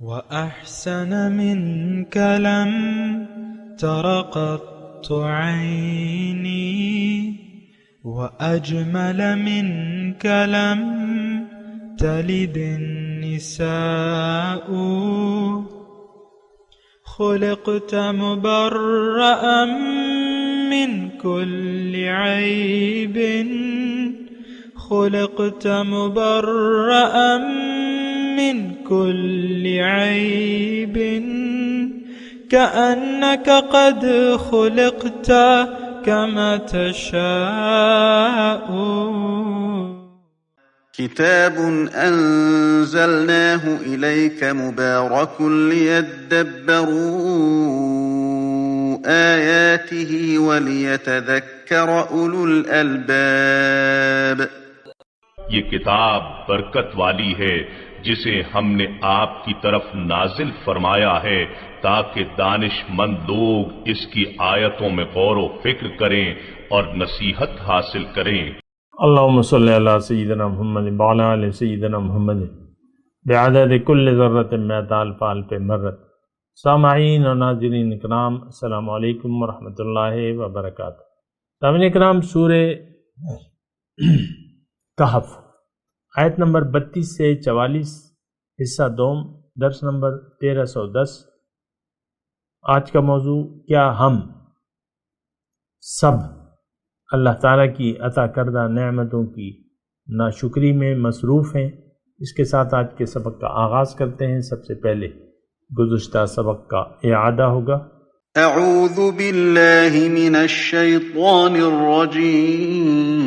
وأحسن منك لم تر قط عيني وأجمل منك لم تلد النساء خلقت مبرأ من كل عيب خلقت مبرأ من كل عيب كأنك قد خلقت كما تشاء. كتاب أنزلناه إليك مبارك ليدبروا آياته وليتذكر أولو الألباب. یہ کتاب برکت والی ہے جسے ہم نے آپ کی طرف نازل فرمایا ہے تاکہ دانش مند لوگ اس کی آیتوں میں غور و فکر کریں اور نصیحت حاصل کریں. اللہم صلی علی سیدنا محمد وعلی آل سیدنا محمد بعدد کل ذرۃ مئۃ الف الف مرۃ. سامعین و ناظرین اکرام، السلام علیکم ورحمۃ اللہ وبرکاتہ. سامعین اکرام، سورہ کہف آیت نمبر 32 سے 44، حصہ دوم، درس نمبر 1310. آج کا موضوع، کیا ہم سب اللہ تعالیٰ کی عطا کردہ نعمتوں کی ناشکری میں مصروف ہیں؟ اس کے ساتھ آج کے سبق کا آغاز کرتے ہیں. سب سے پہلے گزشتہ سبق کا اعادہ ہوگا. اعوذ باللہ من الشیطان الرجیم.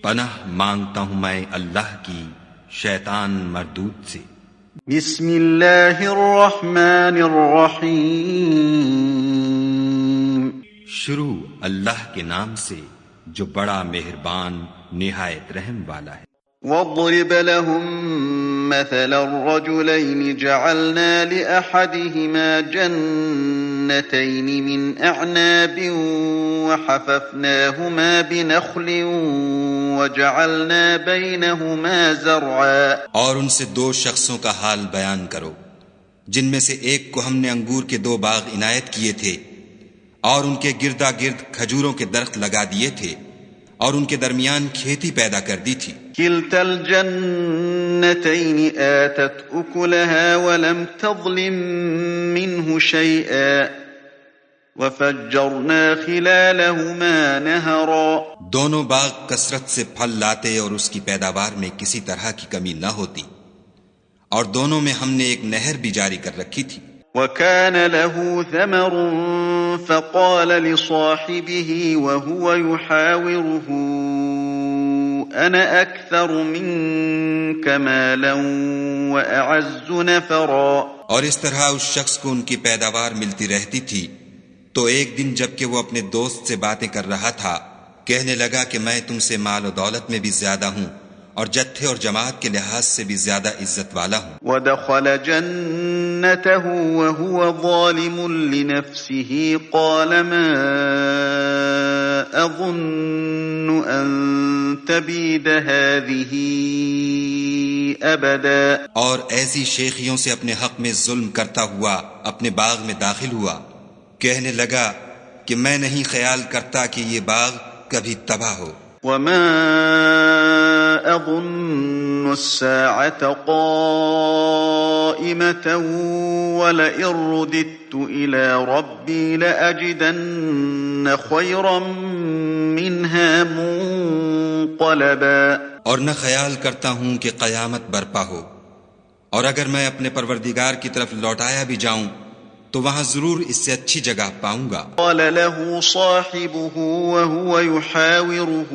پناہ مانگتا ہوں میں اللہ کی شیطان مردود سے. بسم اللہ الرحمن الرحیم. شروع اللہ کے نام سے جو بڑا مہربان نہایت رحم والا ہے. واضرب لهم مثل الرجلين جعلنا لأحدهما جنتين من أعناب وحففناهما بنخل وجعلنا بينهما زرعا. اور ان سے دو شخصوں کا حال بیان کرو جن میں سے ایک کو ہم نے انگور کے دو باغ عنایت کیے تھے اور ان کے گردا گرد کھجوروں کے درخت لگا دیے تھے اور ان کے درمیان کھیتی پیدا کر دی تھی. كلتا الجنتين آتت أكلها ولم تظلم منه شيئا وفجرنا خلالهما نهرا. دونوں باغ کثرت سے پھل لاتے اور اس کی پیداوار میں کسی طرح کی کمی نہ ہوتی، اور دونوں میں ہم نے ایک نہر بھی جاری کر رکھی تھی. وكان له ثمر فقال لصاحبه وهو يحاوره أنا أكثر منك مالا وأعز نفرا. اور اس طرح اس شخص کو ان کی پیداوار ملتی رہتی تھی تو ایک دن جب کہ وہ اپنے دوست سے باتیں کر رہا تھا کہنے لگا کہ میں تم سے مال و دولت میں بھی زیادہ ہوں اور جتھے اور جماعت کے لحاظ سے بھی زیادہ عزت والا ہوں. ودخل جنته وهو ظالم لنفسه قال ما أظن أن تبيد هذه أبدا. اور ایسی شیخیوں سے اپنے حق میں ظلم کرتا ہوا اپنے باغ میں داخل ہوا، کہنے لگا کہ میں نہیں خیال کرتا کہ یہ باغ کبھی تباہ ہو. وما أظن الساعة قائمة ولئن رددت إلى ربي لأجدن خيرا منها منقلبا. اور نہ خیال کرتا ہوں کہ قیامت برپا ہو، اور اگر میں اپنے پروردگار کی طرف لوٹایا بھی جاؤں تو وہاں ضرور اس سے اچھی جگہ پاؤں گا. قال له صاحبه وهو يحاوره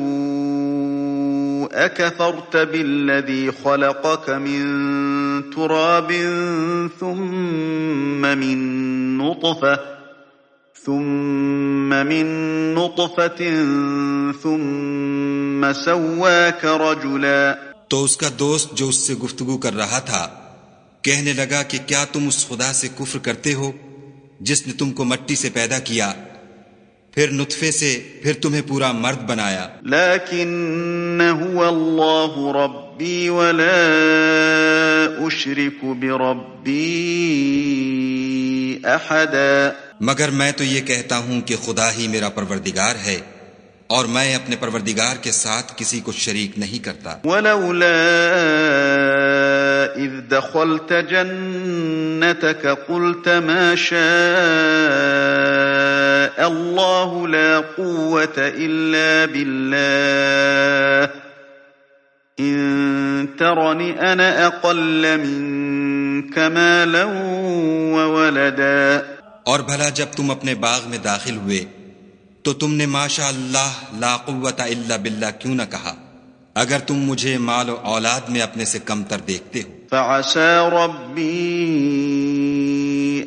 أكفرت بالذي خلقك من تراب ثم من نطفة ثم سواك رجلا. تو اس کا دوست جو اس سے گفتگو کر رہا تھا کہنے لگا کہ کیا تم اس خدا سے کفر کرتے ہو جس نے تم کو مٹی سے پیدا کیا، پھر نطفے سے پھر تمہیں پورا مرد بنایا. لكن هو الله ربي ولا أشرك بربي أحدا. مگر میں تو یہ کہتا ہوں کہ خدا ہی میرا پروردگار ہے اور میں اپنے پروردگار کے ساتھ کسی کو شریک نہیں کرتا. ولولا إذ دخلت جنتك قلت ما شاء الله لا قوة إلا بالله إن ترني أنا أقل منك مالا وولدا. اور بھلا جب تم اپنے باغ میں داخل ہوئے تو تم نے ماشاء اللہ لا قوت الا باللہ کیوں نہ کہا اگر تم مجھے مال و اولاد میں اپنے سے کم تر دیکھتے ہو. فعسى ربي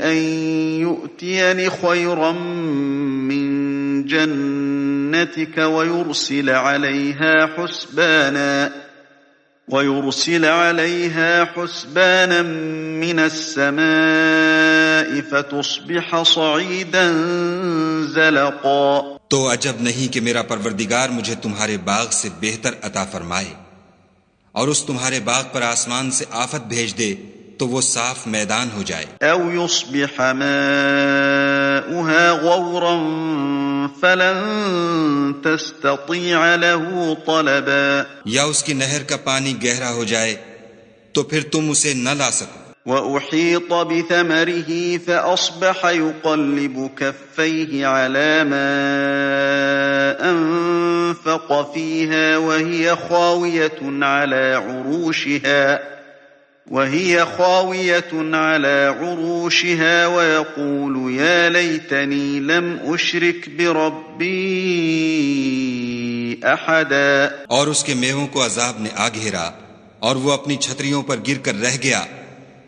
أن يؤتيني خيرا من جنتك ويرسل عليها حسبانا من السماء فتصبح صعيدا زلقا. تو عجب نہیں کہ میرا پروردگار مجھے تمہارے باغ سے بہتر عطا فرمائے اور اس تمہارے باغ پر آسمان سے آفت بھیج دے تو وہ صاف میدان ہو جائے. او يصبح ماؤها غورا فلن تستطيع له طلبا. یا اس کی نہر کا پانی گہرا ہو جائے تو پھر تم اسے نہ لا سکو. وأحيط بثمره فأصبح يقلب كفيه على ما أنفق فيها وهي خاوية على عروشها ويقول يا ليتني لم أشرك بربي أحدا. اور اس کے میووں کو عذاب نے آ گھیرا اور وہ اپنی چھتریوں پر گر کر رہ گیا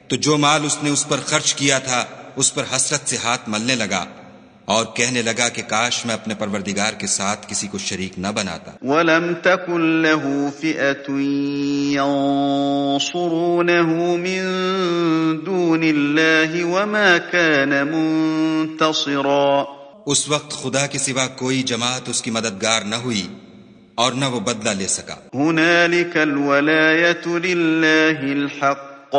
تو جو مال اس نے اس پر خرچ کیا تھا اس پر حسرت سے ہاتھ ملنے لگا اور کہنے لگا کہ کاش میں اپنے پروردگار کے ساتھ کسی کو شریک نہ بناتا. وَلَمْ تَكُنْ لَهُ فِئَةٌ يَنصُرُونَهُ مِن دُونِ اللَّهِ وَمَا كَانَ مُنتَصِرًا. اس وقت خدا کے سوا کوئی جماعت اس کی مددگار نہ ہوئی اور نہ وہ بدلہ لے سکا. هُنَالِكَ الْوَلَایَةُ لِلَّهِ الْحَقِّ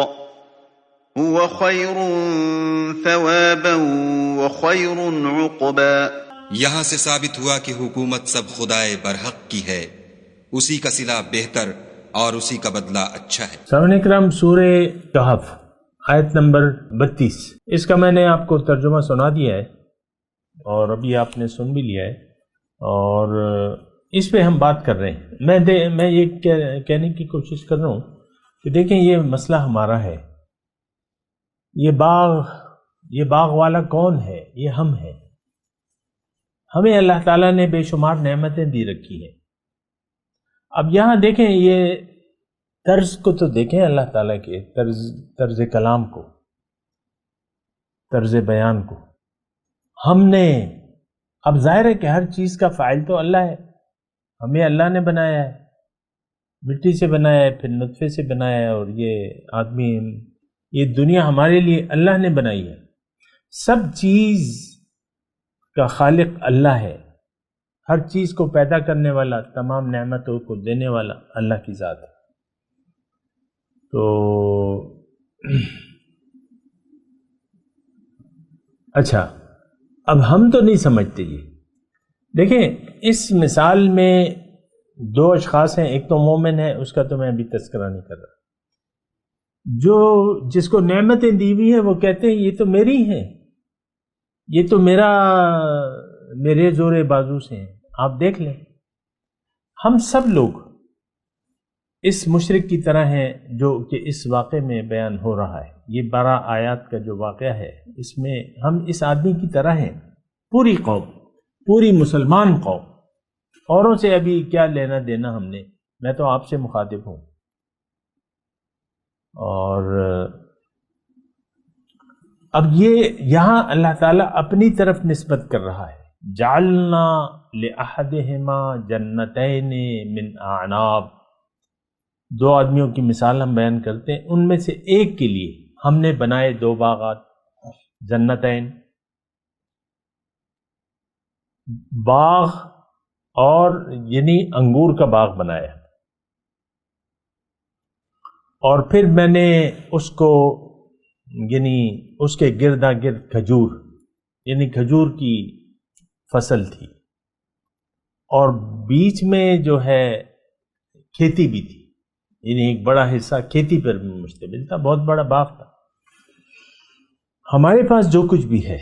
هُوَ خَيْرٌ ثَوَابًا وَخَيْرٌ عُقْبًا. یہاں سے ثابت ہوا کہ حکومت سب خدائے برحق کی ہے، اسی کا صلہ بہتر اور اسی کا بدلہ اچھا ہے. سامعین اکرام، سورہ کہف آیت نمبر 32، اس کا میں نے آپ کو ترجمہ سنا دیا ہے اور ابھی آپ نے سن بھی لیا ہے اور اس پہ ہم بات کر رہے ہیں. میں یہ کہنے کی کوشش کر رہا ہوں کہ دیکھیں یہ مسئلہ ہمارا ہے. یہ باغ والا کون ہے؟ یہ ہم ہیں. ہمیں اللہ تعالیٰ نے بے شمار نعمتیں دی رکھی ہیں. اب یہاں دیکھیں یہ طرز کو تو دیکھیں، اللہ تعالیٰ کے طرز کلام کو، طرز بیان کو. ہم نے اب ظاہر ہے کہ ہر چیز کا فاعل تو اللہ ہے. ہمیں اللہ نے بنایا ہے، مٹی سے بنایا ہے، پھر نطفے سے بنایا ہے، اور یہ آدمی، یہ دنیا ہمارے لیے اللہ نے بنائی ہے. سب چیز کا خالق اللہ ہے. ہر چیز کو پیدا کرنے والا، تمام نعمتوں کو دینے والا اللہ کی ذات ہے. تو اچھا، اب ہم تو نہیں سمجھتے. یہ دیکھیں اس مثال میں دو اشخاص ہیں، ایک تو مومن ہے، اس کا تو میں ابھی تذکرہ نہیں کر رہا. جس کو نعمتیں دی ہوئی ہیں وہ کہتے ہیں یہ تو میری ہیں، یہ تو میرے زور بازو سے ہیں. آپ دیکھ لیں، ہم سب لوگ اس مشرک کی طرح ہیں جو کہ اس واقعے میں بیان ہو رہا ہے. یہ 12 آیات کا جو واقعہ ہے اس میں ہم اس آدمی کی طرح ہیں. پوری قوم، پوری مسلمان قوم. اوروں سے ابھی کیا لینا دینا ہم نے، میں تو آپ سے مخاطب ہوں. اور اب یہ یہاں اللہ تعالیٰ اپنی طرف نسبت کر رہا ہے. جعلنا لأحدہما جنتین من اعناب. دو آدمیوں کی مثال ہم بیان کرتے ہیں، ان میں سے ایک کے لیے ہم نے بنائے 2 باغات، جنتین. باغ اور یعنی انگور کا باغ بنایا، اور پھر میں نے اس کو یعنی اس کے گردا گرد کھجور یعنی کھجور کی فصل تھی، اور بیچ میں جو ہے کھیتی بھی تھی، یعنی ایک بڑا حصہ کھیتی پر مشتمل تھا، بہت بڑا باغ تھا۔ ہمارے پاس جو کچھ بھی ہے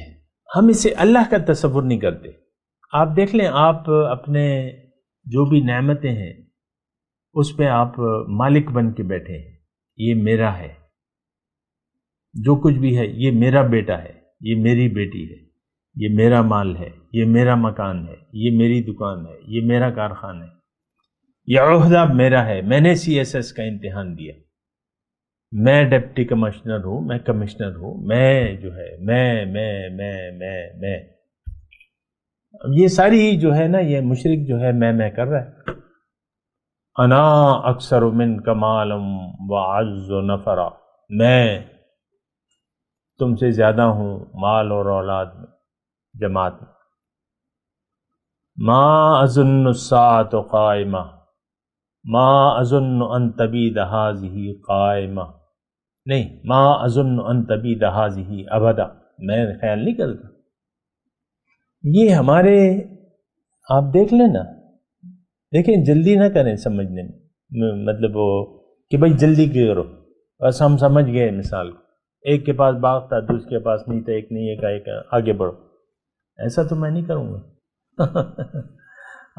ہم اسے اللہ کا تصور نہیں کرتے۔ آپ دیکھ لیں، آپ اپنے جو بھی نعمتیں ہیں اس پہ آپ مالک بن کے بیٹھے ہیں، یہ میرا ہے، جو کچھ بھی ہے یہ میرا بیٹا ہے، یہ میری بیٹی ہے، یہ میرا مال ہے، یہ میرا مکان ہے، یہ میری دکان ہے، یہ میرا کارخانہ ہے، یہ عہدہ میرا ہے، میں نے سی ایس ایس کا امتحان دیا، میں ڈپٹی کمشنر ہوں، میں کمشنر ہوں، میں جو ہے میں یہ ساری جو ہے نا، یہ مشرک جو ہے میں کر رہا ہے۔ انا اکثر منک مالا واعز نفرا، میں تم سے زیادہ ہوں مال اور اولاد میں، جماعت میں۔ ما اظن الساعة قائمہ ما اظن ان تبید هذه قائمہ، نہیں، ما اظن ان تبید هذه ابدا، میں خیال نہیں کرتا۔ یہ ہمارے، آپ دیکھ لیں نا، دیکھیں جلدی نہ کریں سمجھنے میں، مطلب وہ کہ بھائی جلدی کیوں کرو، بس ہم سمجھ گئے مثال کو، ایک کے پاس باغ تھا، دوسرے کے پاس نہیں تھا، ایک نہیں، ایک آگے بڑھو، ایسا تو میں نہیں کروں گا۔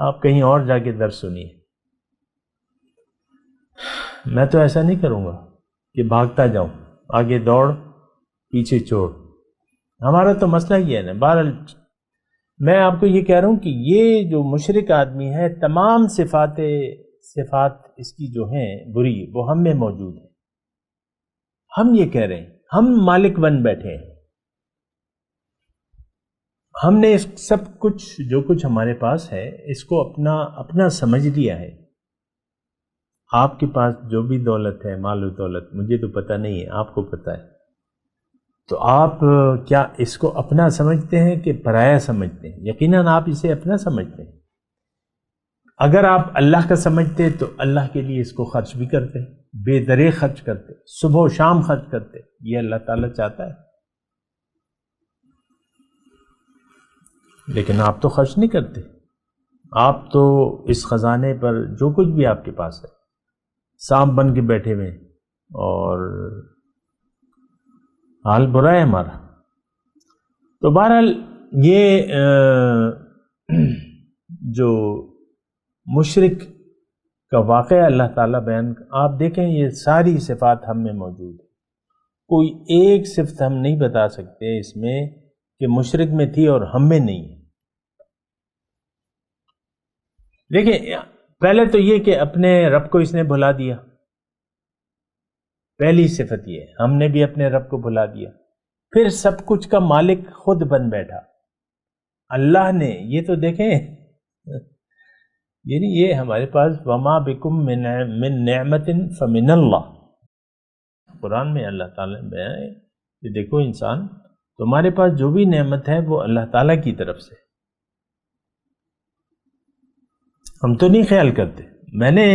آپ کہیں اور جا کے درس سنیے، میں تو ایسا نہیں کروں گا کہ بھاگتا جاؤں، آگے دوڑ پیچھے چھوڑ۔ ہمارا تو مسئلہ یہ ہے نا۔ بہرحال میں آپ کو یہ کہہ رہا ہوں کہ یہ جو مشرک آدمی ہے، تمام صفات اس کی جو ہیں بری، وہ ہم میں موجود ہیں۔ ہم یہ کہہ رہے ہیں، ہم مالک بن بیٹھے ہیں، ہم نے اس سب کچھ جو کچھ ہمارے پاس ہے اس کو اپنا سمجھ لیا ہے۔ آپ کے پاس جو بھی دولت ہے، مال و دولت، مجھے تو پتہ نہیں ہے، آپ کو پتہ ہے، تو آپ کیا اس کو اپنا سمجھتے ہیں کہ پرایا سمجھتے ہیں؟ یقیناً آپ اسے اپنا سمجھتے ہیں۔ اگر آپ اللہ کا سمجھتے تو اللہ کے لیے اس کو خرچ بھی کرتے، بے درے خرچ کرتے، صبح و شام خرچ کرتے، یہ اللہ تعالیٰ چاہتا ہے۔ لیکن آپ تو خرچ نہیں کرتے، آپ تو اس خزانے پر جو کچھ بھی آپ کے پاس ہے سانپ بن کے بیٹھے ہوئے، اور حال برا ہے ہمارا۔ تو بہرحال یہ جو مشرک کا واقعہ اللہ تعالیٰ بیان، آپ دیکھیں یہ ساری صفات ہم میں موجود ہے، کوئی ایک صفت ہم نہیں بتا سکتے اس میں کہ مشرک میں تھی اور ہم میں نہیں ہے۔ دیکھیں پہلے تو یہ کہ اپنے رب کو اس نے بھلا دیا، پہلی صفت یہ ہے، ہم نے بھی اپنے رب کو بھلا دیا۔ پھر سب کچھ کا مالک خود بن بیٹھا اللہ نے، یہ تو دیکھیں یعنی یہ ہمارے پاس وما بکم من نعمت فمن اللہ، قرآن میں اللہ تعالیٰ نے بیان ہے کہ دیکھو انسان، تمہارے پاس جو بھی نعمت ہے وہ اللہ تعالیٰ کی طرف سے، ہم تو نہیں خیال کرتے۔ میں نے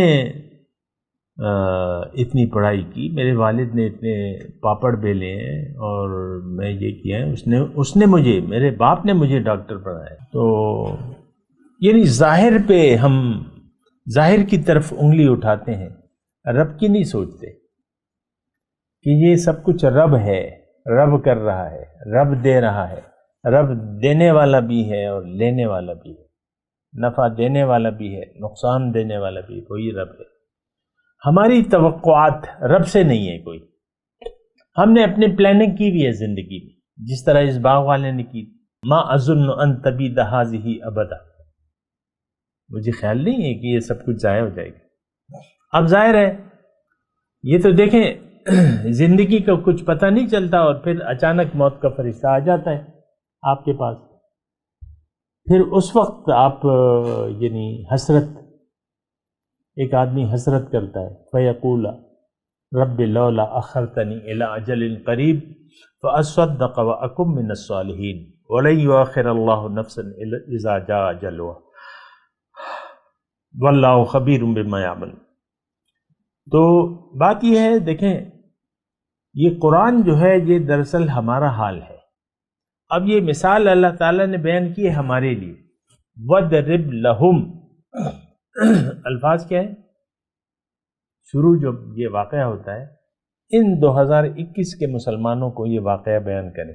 اتنی پڑھائی کی، میرے والد نے اتنے پاپڑ بیلے ہیں، اور میں یہ کیا ہے، اس نے مجھے، میرے باپ نے مجھے ڈاکٹر پڑھایا، تو یعنی ظاہر پہ ہم ظاہر کی طرف انگلی اٹھاتے ہیں، رب کی نہیں سوچتے کہ یہ سب کچھ رب ہے، رب کر رہا ہے، رب دے رہا ہے، رب دینے والا بھی ہے اور لینے والا بھی ہے، نفع دینے والا بھی ہے، نقصان دینے والا بھی ہے، وہی رب ہے۔ ہماری توقعات رب سے نہیں ہے کوئی، ہم نے اپنی پلاننگ کی بھی ہے زندگی میں، جس طرح اس باغ والے نے کی، ما اظن ان تبید هذه ابدا، مجھے خیال نہیں ہے کہ یہ سب کچھ ضائع ہو جائے گا۔ اب ظاہر ہے یہ تو دیکھیں زندگی کا کچھ پتہ نہیں چلتا، اور پھر اچانک موت کا فرشتہ آ جاتا ہے آپ کے پاس، پھر اس وقت آپ یعنی حسرت، ایک آدمی حسرت کرتا ہے، فیقول رب لولا اخرتنی الی اجل قریب فاصدق واکن من الصالحین، وَلَن يُؤَخِّرَ اللَّهُ نَفْسًا إِذَا جَاءَ أَجَلُهَا وَاللَّهُ خَبِيرٌ بِمَا يَعْمَلُونَ۔ تو بات یہ ہے، دیکھیں یہ قرآن جو ہے یہ دراصل ہمارا حال ہے۔ اب یہ مثال اللہ تعالیٰ نے بیان کی ہے ہمارے لیے، وَضْرِبْ لَهُمْ الفاظ کیا ہے؟ شروع جو یہ واقعہ ہوتا ہے، ان 2021 کے مسلمانوں کو یہ واقعہ بیان کریں۔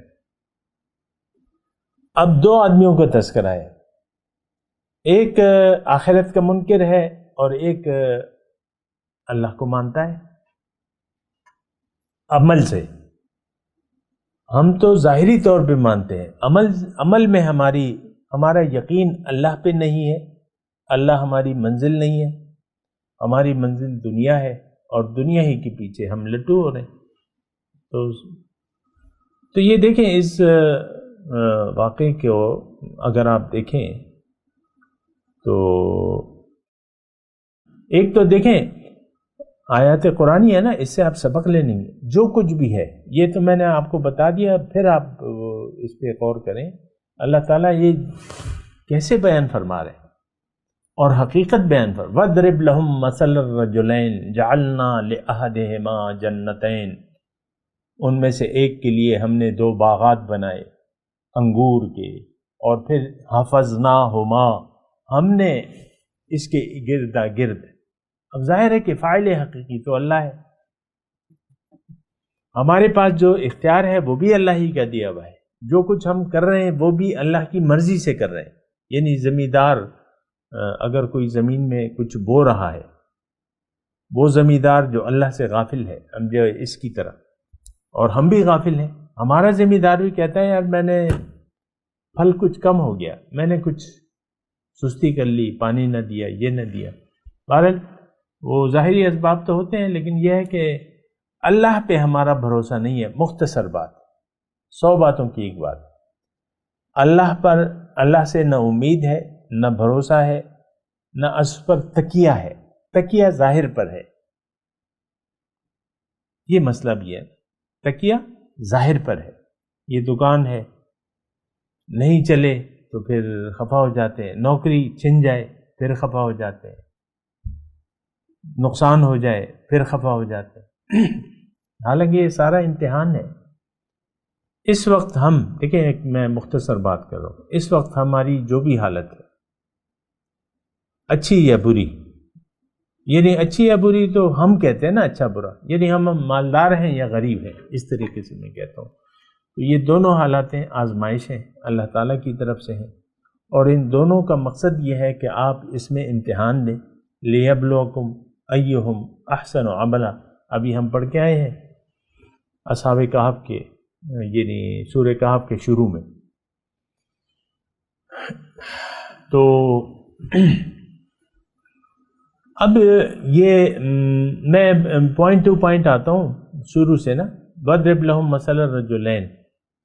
اب دو آدمیوں کا تذکرہ ہے، ایک آخرت کا منکر ہے اور ایک اللہ کو مانتا ہے عمل سے۔ ہم تو ظاہری طور پہ مانتے ہیں، عمل میں ہمارا یقین اللہ پہ نہیں ہے، اللہ ہماری منزل نہیں ہے، ہماری منزل دنیا ہے اور دنیا ہی کے پیچھے ہم لٹو ہو رہے ہیں۔ تو یہ دیکھیں اس واقعے کو اگر آپ دیکھیں تو ایک تو دیکھیں آیات قرآنی ہے نا، اس سے آپ سبق لے لیں گے۔ جو کچھ بھی ہے یہ تو میں نے آپ کو بتا دیا، پھر آپ اس پہ غور کریں اللہ تعالیٰ یہ کیسے بیان فرما رہے ہیں اور حقیقت بیان فرما۔ وَاضْرِبْ لَهُمْ مَثَلَ الرَّجُلَيْنِ جَعَلْنَا لِأَحَدِهِمَا جَنَّتَيْنِ، ان میں سے ایک کے لیے ہم نے دو باغات بنائے انگور کے، اور پھر حفظناہما، ہم نے اس کے گردا گرد۔ اب ظاہر ہے کہ فاعل حقیقی تو اللہ ہے، ہمارے پاس جو اختیار ہے وہ بھی اللہ ہی کا دیا ہوا ہے، جو کچھ ہم کر رہے ہیں وہ بھی اللہ کی مرضی سے کر رہے ہیں۔ یعنی زمیندار اگر کوئی زمین میں کچھ بو رہا ہے، وہ زمیندار جو اللہ سے غافل ہے، ہم جو اس کی طرح، اور ہم بھی غافل ہیں۔ ہمارا زمیندار بھی کہتا ہے یار میں نے پھل کچھ کم ہو گیا، میں نے کچھ سستی کر لی، پانی نہ دیا، یہ نہ دیا۔ بہرحال وہ ظاہری اسباب تو ہوتے ہیں، لیکن یہ ہے کہ اللہ پہ ہمارا بھروسہ نہیں ہے۔ مختصر بات، 100 باتوں کی ایک بات، اللہ سے نہ امید ہے، نہ بھروسہ ہے، نہ اس پر تکیہ ہے، تکیہ ظاہر پر ہے۔ یہ مسئلہ بھی ہے، تکیہ ظاہر پر ہے۔ یہ دکان ہے، نہیں چلے تو پھر خفا ہو جاتے ہیں، نوکری چھن جائے پھر خفا ہو جاتے ہیں، نقصان ہو جائے پھر خفا ہو جاتے ہیں۔ حالانکہ یہ سارا امتحان ہے۔ اس وقت ہم دیکھیں، ایک میں مختصر بات کر رہا ہوں، اس وقت ہماری جو بھی حالت ہے اچھی یا بری، یعنی اچھی یا بری تو ہم کہتے ہیں نا، اچھا برا، یعنی ہم مالدار ہیں یا غریب ہیں، اس طریقے سے میں کہتا ہوں۔ تو یہ دونوں حالاتیں آزمائشیں اللہ تعالیٰ کی طرف سے ہیں، اور ان دونوں کا مقصد یہ ہے کہ آپ اس میں امتحان لیں۔ لِيَبْلُوَكُمْ أَيُّهُمْ أَحْسَنُ عَمَلًا، ابھی ہم پڑھ کے آئے ہیں اصحاب کہف کے، یعنی سورہ کہف کے شروع میں۔ تو اب یہ میں پوائنٹ ٹو پوائنٹ آتا ہوں شروع سے نا۔ وَاضْرِبْ لَهُمْ مَثَلَ الرَّجُلَيْنِ،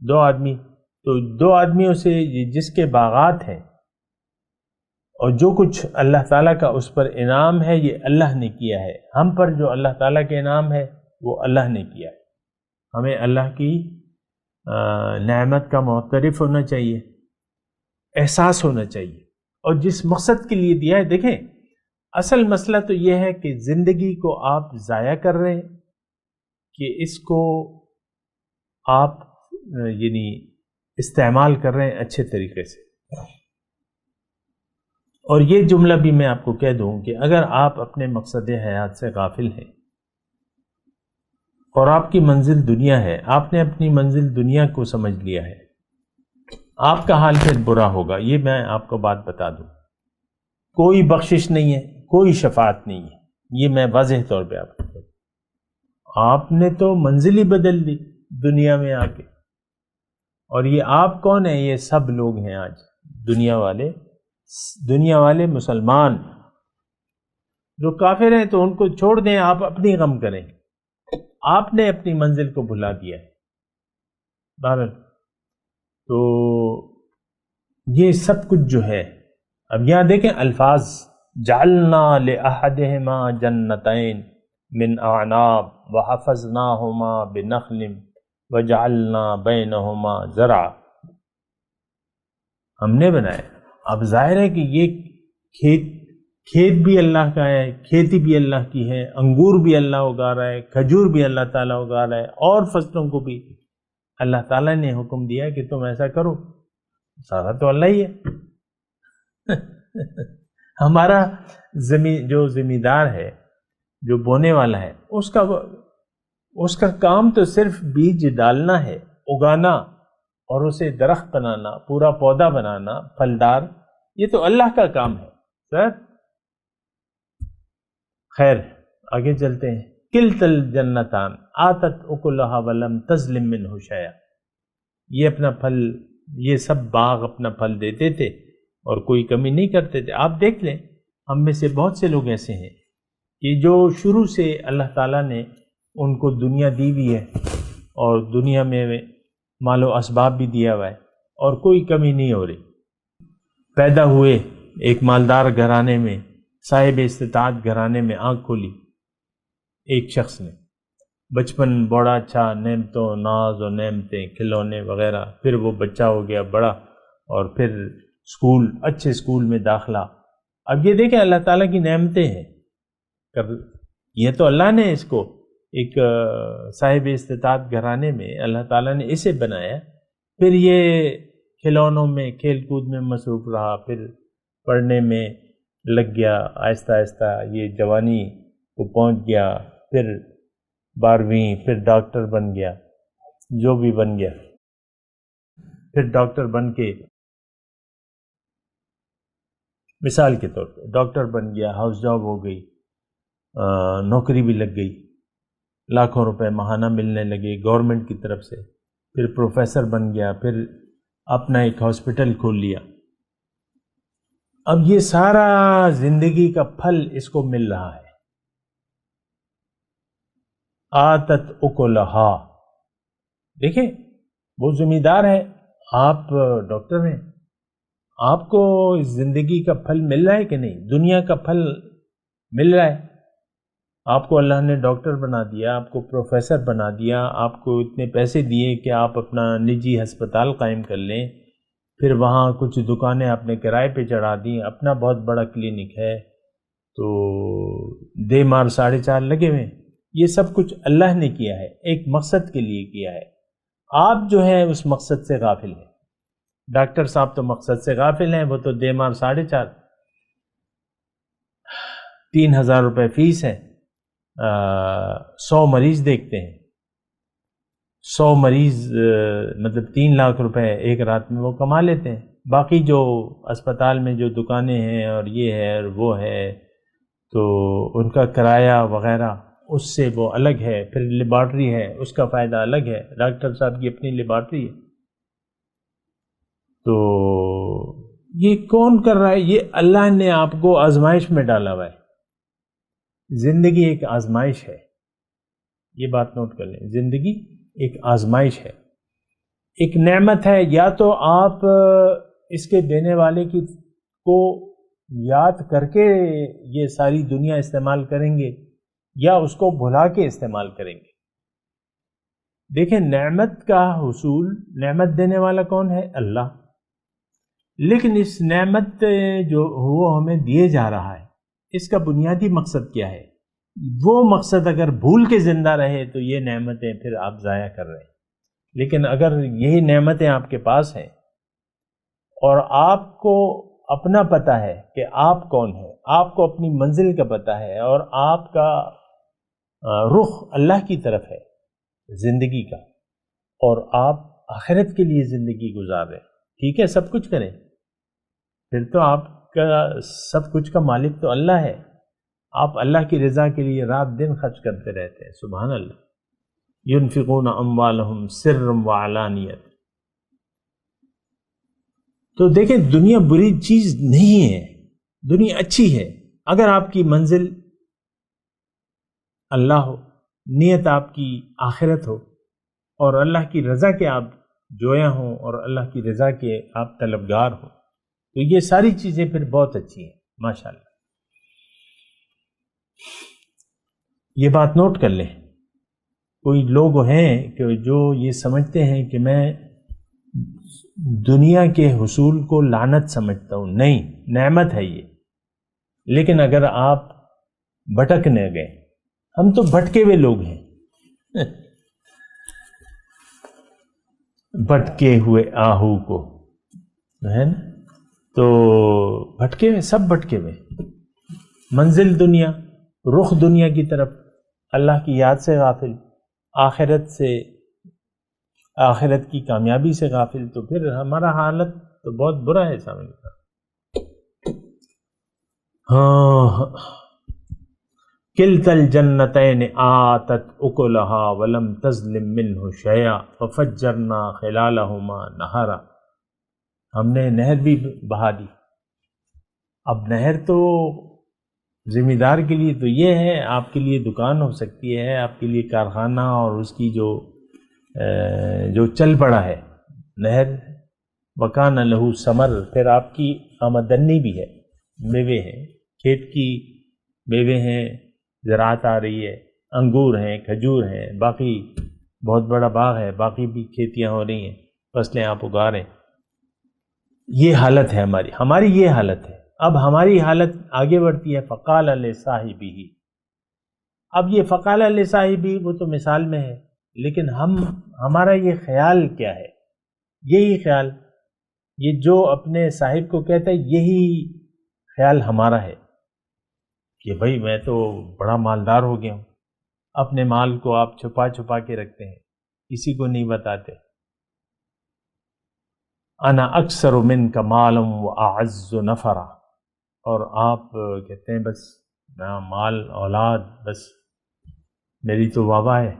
دو آدمی، تو دو آدمیوں سے جس کے باغات ہیں اور جو کچھ اللہ تعالیٰ کا اس پر انعام ہے یہ اللہ نے کیا ہے۔ ہم پر جو اللہ تعالیٰ کے انعام ہے وہ اللہ نے کیا ہے۔ ہمیں اللہ کی نعمت کا معترف ہونا چاہیے، احساس ہونا چاہیے، اور جس مقصد کے لیے دیا ہے۔ دیکھیں اصل مسئلہ تو یہ ہے کہ زندگی کو آپ ضائع کر رہے ہیں کہ اس کو آپ یعنی استعمال کر رہے ہیں اچھے طریقے سے۔ اور یہ جملہ بھی میں آپ کو کہہ دوں کہ اگر آپ اپنے مقصد حیات سے غافل ہیں اور آپ کی منزل دنیا ہے، آپ نے اپنی منزل دنیا کو سمجھ لیا ہے، آپ کا حال پھر برا ہوگا۔ یہ میں آپ کو بات بتا دوں، کوئی بخشش نہیں ہے، کوئی شفاعت نہیں ہے، یہ میں واضح طور پہ آپ کو کہتا ہوں۔ آپ نے تو منزل ہی بدل دی دنیا میں آ کے، اور یہ آپ کون ہیں؟ یہ سب لوگ ہیں آج دنیا والے مسلمان۔ جو کافر ہیں تو ان کو چھوڑ دیں، آپ اپنی غم کریں، آپ نے اپنی منزل کو بھلا دیا ہے۔ بہرحال تو یہ سب کچھ جو ہے، اب یہاں دیکھیں الفاظ، جعلنا لأحدہما جنتین من اعناب وحفظناہما بنخل وجعلنا بینہما زرعا۔ ہم نے بنایا. اب ظاہر ہے کہ یہ کھیت بھی اللہ کا ہے، کھیتی بھی اللہ کی ہے، انگور بھی اللہ اگا رہا ہے، کھجور بھی اللہ تعالیٰ اگا رہا ہے، اور فصلوں کو بھی اللہ تعالیٰ نے حکم دیا کہ تم ایسا کرو. سارا تو اللہ ہی ہے. ہمارا جو زمیندار ہے، جو بونے والا ہے، اس کا کام تو صرف بیج ڈالنا ہے، اگانا اور اسے درخت بنانا، پورا پودا بنانا پھلدار. یہ تو اللہ کا کام ہے سر. خیر آگے چلتے ہیں. کلتا الجنتان آتت اکلھا ولم تظلم منہ شیئا. یہ اپنا پھل، یہ سب باغ اپنا پھل دیتے تھے اور کوئی کمی نہیں کرتے تھے. آپ دیکھ لیں، ہم میں سے بہت سے لوگ ایسے ہیں کہ جو شروع سے اللہ تعالیٰ نے ان کو دنیا دی ہوئی ہے اور دنیا میں مال و اسباب بھی دیا ہوا ہے اور کوئی کمی نہیں ہو رہی. پیدا ہوئے ایک مالدار گھرانے میں، صاحب استطاعت گھرانے میں آنکھ کھولی ایک شخص نے. بچپن بڑا اچھا، نعمتوں ناز و نعمتیں، کھلونے وغیرہ. پھر وہ بچہ ہو گیا بڑا اور پھر اسکول، اچھے اسکول میں داخلہ. اب یہ دیکھیں اللہ تعالیٰ کی نعمتیں ہیں. یہ تو اللہ نے اس کو ایک صاحب استطاعت گھرانے میں اللہ تعالیٰ نے اسے بنایا. پھر یہ کھلونوں میں، کھیل کود میں مصروف رہا، پھر پڑھنے میں لگ گیا. آہستہ آہستہ یہ جوانی کو پہنچ گیا، پھر 12ویں، پھر ڈاکٹر بن گیا، جو بھی بن گیا. پھر ڈاکٹر بن کے، مثال کے طور پہ ڈاکٹر بن گیا، ہاؤس جاب ہو گئی، نوکری بھی لگ گئی، لاکھوں روپے ماہانہ ملنے لگے گورنمنٹ کی طرف سے. پھر پروفیسر بن گیا، پھر اپنا ایک ہاسپٹل کھول لیا. اب یہ سارا زندگی کا پھل اس کو مل رہا ہے. آتت اکلھا. دیکھیں وہ زمیندار ہے، آپ ڈاکٹر ہیں، آپ کو اس زندگی کا پھل مل رہا ہے کہ نہیں؟ دنیا کا پھل مل رہا ہے. آپ کو اللہ نے ڈاکٹر بنا دیا، آپ کو پروفیسر بنا دیا، آپ کو اتنے پیسے دیے کہ آپ اپنا نجی ہسپتال قائم کر لیں. پھر وہاں کچھ دکانیں آپ نے کرائے پہ چڑھا دیں، اپنا بہت بڑا کلینک ہے، تو دے مار 4.5 لگے ہوئے. یہ سب کچھ اللہ نے کیا ہے، ایک مقصد کے لیے کیا ہے. آپ جو ہے اس مقصد سے غافل ہیں. ڈاکٹر صاحب تو مقصد سے غافل ہیں، وہ تو دے مار 4.5. 3,000 روپے فیس ہے، 100 مریض دیکھتے ہیں. 100 مریض مطلب 3 لاکھ روپے ایک رات میں وہ کما لیتے ہیں. باقی جو اسپتال میں جو دکانیں ہیں اور یہ ہے اور وہ ہے، تو ان کا کرایہ وغیرہ اس سے وہ الگ ہے. پھر لیبارٹری ہے، اس کا فائدہ الگ ہے. ڈاکٹر صاحب کی اپنی لیبارٹری ہے. تو یہ کون کر رہا ہے؟ یہ اللہ نے آپ کو آزمائش میں ڈالا ہوا ہے. زندگی ایک آزمائش ہے، یہ بات نوٹ کر لیں. زندگی ایک آزمائش ہے، ایک نعمت ہے. یا تو آپ اس کے دینے والے کو یاد کر کے یہ ساری دنیا استعمال کریں گے، یا اس کو بھلا کے استعمال کریں گے. دیکھیں نعمت کا حصول، نعمت دینے والا کون ہے؟ اللہ. لیکن اس نعمت جو وہ ہمیں دیے جا رہا ہے، اس کا بنیادی مقصد کیا ہے؟ وہ مقصد اگر بھول کے زندہ رہے تو یہ نعمتیں پھر آپ ضائع کر رہے ہیں. لیکن اگر یہی نعمتیں آپ کے پاس ہیں اور آپ کو اپنا پتہ ہے کہ آپ کون ہیں، آپ کو اپنی منزل کا پتہ ہے، اور آپ کا رخ اللہ کی طرف ہے زندگی کا، اور آپ آخرت کے لیے زندگی گزار رہے ہیں، ٹھیک ہے، سب کچھ کریں، پھر تو آپ کا سب کچھ کا مالک تو اللہ ہے. آپ اللہ کی رضا کے لیے رات دن خرچ کرتے رہتے ہیں. سبحان اللہ. ينفقون اموالهم سرا وعلانیۃ. تو دیکھیں دنیا بری چیز نہیں ہے، دنیا اچھی ہے اگر آپ کی منزل اللہ ہو، نیت آپ کی آخرت ہو، اور اللہ کی رضا کے آپ جویا ہوں، اور اللہ کی رضا کے آپ طلبگار ہوں، تو یہ ساری چیزیں پھر بہت اچھی ہیں ماشاءاللہ. یہ بات نوٹ کر لیں. کوئی لوگ ہیں کہ جو یہ سمجھتے ہیں کہ میں دنیا کے حصول کو لعنت سمجھتا ہوں، نہیں، نعمت ہے یہ. لیکن اگر آپ بھٹکنے گئے، ہم تو بھٹکے ہوئے لوگ ہیں، بھٹکے ہوئے آہو کو ہے نا، تو بھٹکے ہوئے، سب بھٹکے ہوئے، منزل دنیا، رخ دنیا کی طرف، اللہ کی یاد سے غافل، آخرت کی کامیابی سے غافل، تو پھر ہمارا حالت تو بہت برا ہے سامنے کا. ہاں، کلتا الجنتین آتت اکلہا ولم تظلم منہ شیئا ففجرنا خلالہما نہرا. ہم نے نہر بھی بہا دی. اب نہر تو ذمہ دار کے لیے تو یہ ہے، آپ کے لیے دکان ہو سکتی ہے، آپ کے لیے کارخانہ اور اس کی جو چل پڑا ہے نہر. وکان لہو ثمر، پھر آپ کی آمدنی بھی ہے، میوے ہیں، کھیت کی میوے ہیں، زراعت آ رہی ہے، انگور ہیں، کھجور ہیں، باقی بہت بڑا باغ ہے، باقی بھی کھیتیاں ہو رہی ہیں، فصلیں آپ اگا رہے ہیں. یہ حالت ہے ہماری یہ حالت ہے. اب ہماری حالت آگے بڑھتی ہے. فقال لصاحبہ، اب یہ فقال لصاحبہ وہ تو مثال میں ہے، لیکن ہمارا یہ خیال کیا ہے؟ یہی خیال، یہ جو اپنے صاحب کو کہتا ہے، یہی خیال ہمارا ہے کہ بھائی میں تو بڑا مالدار ہو گیا ہوں. اپنے مال کو آپ چھپا چھپا کے رکھتے ہیں، کسی کو نہیں بتاتے. انا اکثر منک مالا واعز نفرا، اور آپ کہتے ہیں بس مال اولاد بس میری تو واہ ہے.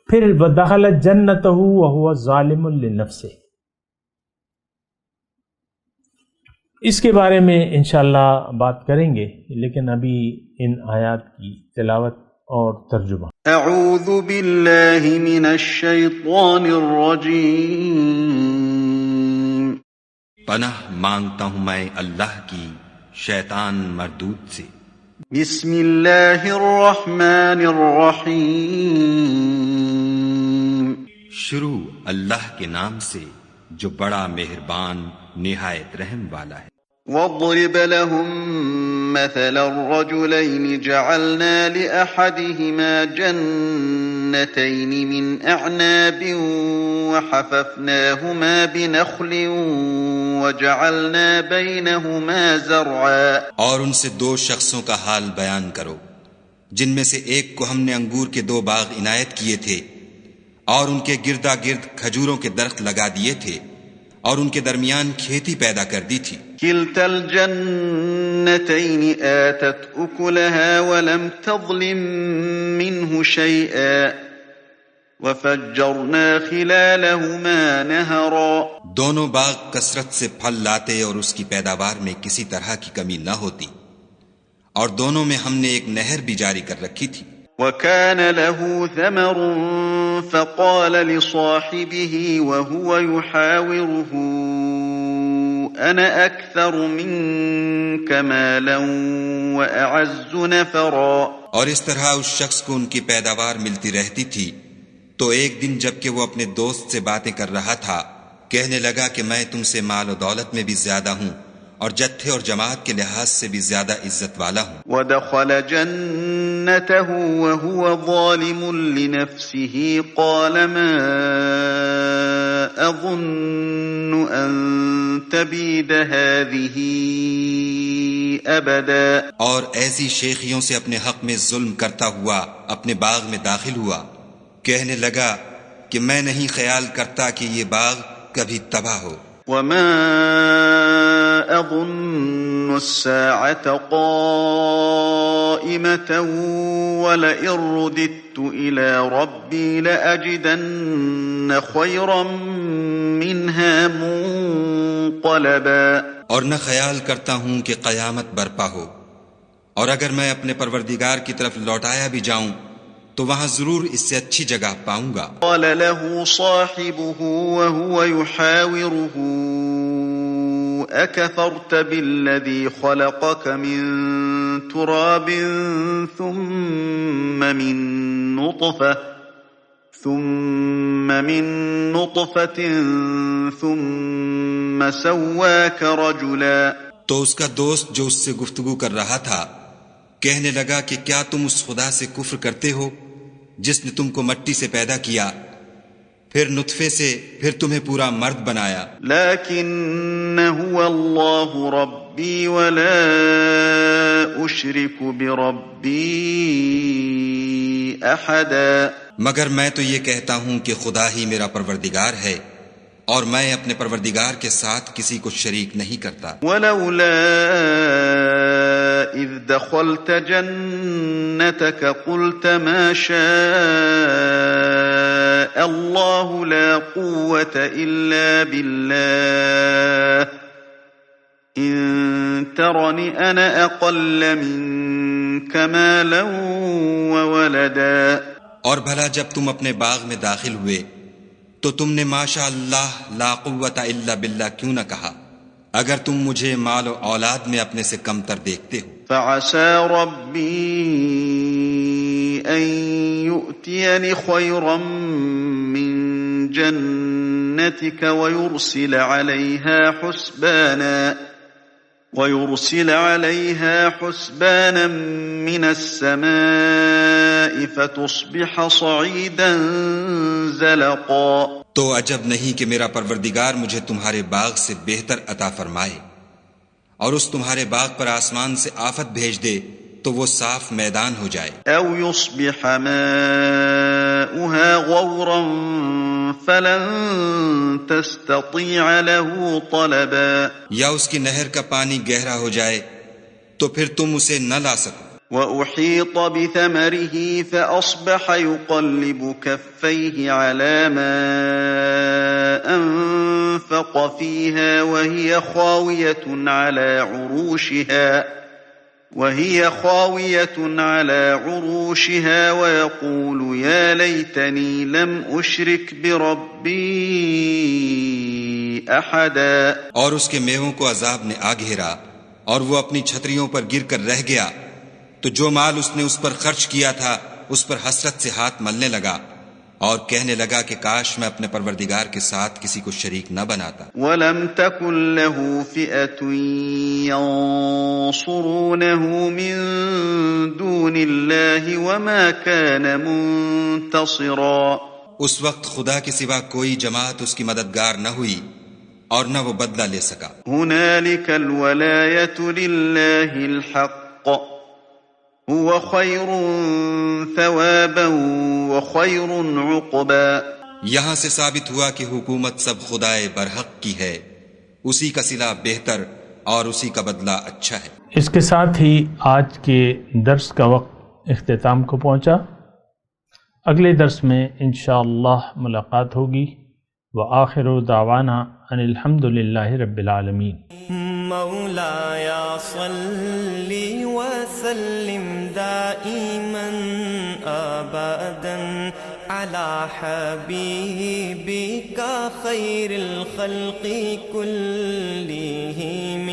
پھر ودخل جنتہ وهو ظالم لنفسه. اس کے بارے میں انشاءاللہ بات کریں گے، لیکن ابھی ان آیات کی تلاوت اور ترجمہ. اعوذ باللہ من الشیطان الرجیم. پناہ مانگتا ہوں میں اللہ کی شیطان مردود سے. بسم اللہ الرحمن الرحیم. شروع اللہ کے نام سے جو بڑا مہربان نہایت رحم والا ہے. واضرب لهم مثل الرجلين جعلنا لأحدهما جنتين من أعناب وحففناهما بنخل وجعلنا بينهما زرعا. اور ان سے دو شخصوں کا حال بیان کرو جن میں سے ایک کو ہم نے انگور کے 2 باغ عنایت کیے تھے اور ان کے گردا گرد کھجوروں کے درخت لگا دیے تھے اور ان کے درمیان کھیتی پیدا کر دی تھی. كلتا الجنتين آتت أكلها ولم تظلم منه شيئا وفجرنا خلالهما نهرا. دونوں باغ کثرت سے پھل لاتے اور اس کی پیداوار میں کسی طرح کی کمی نہ ہوتی، اور دونوں میں ہم نے ایک نہر بھی جاری کر رکھی تھی. وكان له ثمر فقال لصاحبه وهو يحاوره أنا أكثر منك مالا وأعز نفرا. اور اس طرح اس شخص کو ان کی پیداوار ملتی رہتی تھی، تو ایک دن جب کہ وہ اپنے دوست سے باتیں کر رہا تھا، کہنے لگا کہ میں تم سے مال و دولت میں بھی زیادہ ہوں اور جتھے اور جماعت کے لحاظ سے بھی زیادہ عزت والا ہوں. ودخل جنته وهو ظالم لنفسه قال ما أظن أن تبيد هذه أبدا. اور ایسی شیخیوں سے اپنے حق میں ظلم کرتا ہوا اپنے باغ میں داخل ہوا، کہنے لگا کہ میں نہیں خیال کرتا کہ یہ باغ کبھی تباہ ہو. وما أظن الساعة قائمة ولئن رددت إلى ربي لأجدن خيرا منها منقلبا. اور نہ خیال کرتا ہوں کہ قیامت برپا ہو، اور اگر میں اپنے پروردگار کی طرف لوٹایا بھی جاؤں تو وہاں ضرور اس سے اچھی جگہ پاؤں گا. قال له صاحبه وهو يحاوره أكفرت بالذي خلقك من تراب ثم من نطفة ثم سواك رجلا. تو اس کا دوست جو اس سے گفتگو کر رہا تھا کہنے لگا کہ کیا تم اس خدا سے کفر کرتے ہو جس نے تم کو مٹی سے پیدا کیا پھر نطفے سے پھر تمہیں پورا مرد بنایا. لكن هو الله ربي ولا أشرك بربي أحدا. مگر میں تو یہ کہتا ہوں کہ خدا ہی میرا پروردگار ہے اور میں اپنے پروردگار کے ساتھ کسی کو شریک نہیں کرتا. ولولا إذ دخلت جنتك قلت ما شاء الله لا قوة إلا بالله إن ترني أنا أقل منك مالا وولدا. اور بھلا جب تم اپنے باغ میں داخل ہوئے تو تم نے ماشاء اللہ لا قوت الا باللہ کیوں نہ کہا اگر تم مجھے مال و اولاد میں اپنے سے کم تر دیکھتے ہو. فعسى ربي أن يؤتيني خيرا من جنتك ويرسل عليها حسبانا من السماء فتصبح صعيدا زلقا. تو عجب نہیں کہ میرا پروردگار مجھے تمہارے باغ سے بہتر عطا فرمائے اور اس تمہارے باغ پر آسمان سے آفت بھیج دے تو وہ صاف میدان ہو جائے. او يصبح ماؤها غورا فلن تستطيع له طلبا. یا اس کی نہر کا پانی گہرا ہو جائے تو پھر تم اسے نہ لا سکو. وأحيط بثمره فأصبح يقلب كفيه على ما أنفق فيها وهي خاوية على عروشها ويقول يا ليتني لم أشرك بربي أحدا. اور اس کے میووں کو عذاب نے آ گھیرا اور وہ اپنی چھتریوں پر گر کر رہ گیا تو جو مال اس نے اس پر خرچ کیا تھا اس پر حسرت سے ہاتھ ملنے لگا اور کہنے لگا کہ کاش میں اپنے پروردگار کے ساتھ کسی کو شریک نہ بناتا. وَلَمْ تَكُنْ لَهُ فِئَةٌ يَنصُرُونَهو مِن دُونِ اللَّهِ وَمَا كَانَ مُنتَصِرًا. اس وقت خدا کے سوا کوئی جماعت اس کی مددگار نہ ہوئی اور نہ وہ بدلہ لے سکا. هُنَالِكَ الْوَلَایَةُ لِلَّهِ الْحَقِّ هو خیر ثوابا وخیر عقبا. یہاں سے ثابت ہوا کہ حکومت سب خدائے برحق کی ہے، اسی کا صلہ بہتر اور اسی کا بدلہ اچھا ہے. اس کے ساتھ ہی آج کے درس کا وقت اختتام کو پہنچا. اگلے درس میں انشاءاللہ ملاقات ہوگی. وآخر دعوانا ان الحمد للہ رب العالمین. مولایا صلی وسلم دائما ابدا على حبیبک خیر الخلق كلهم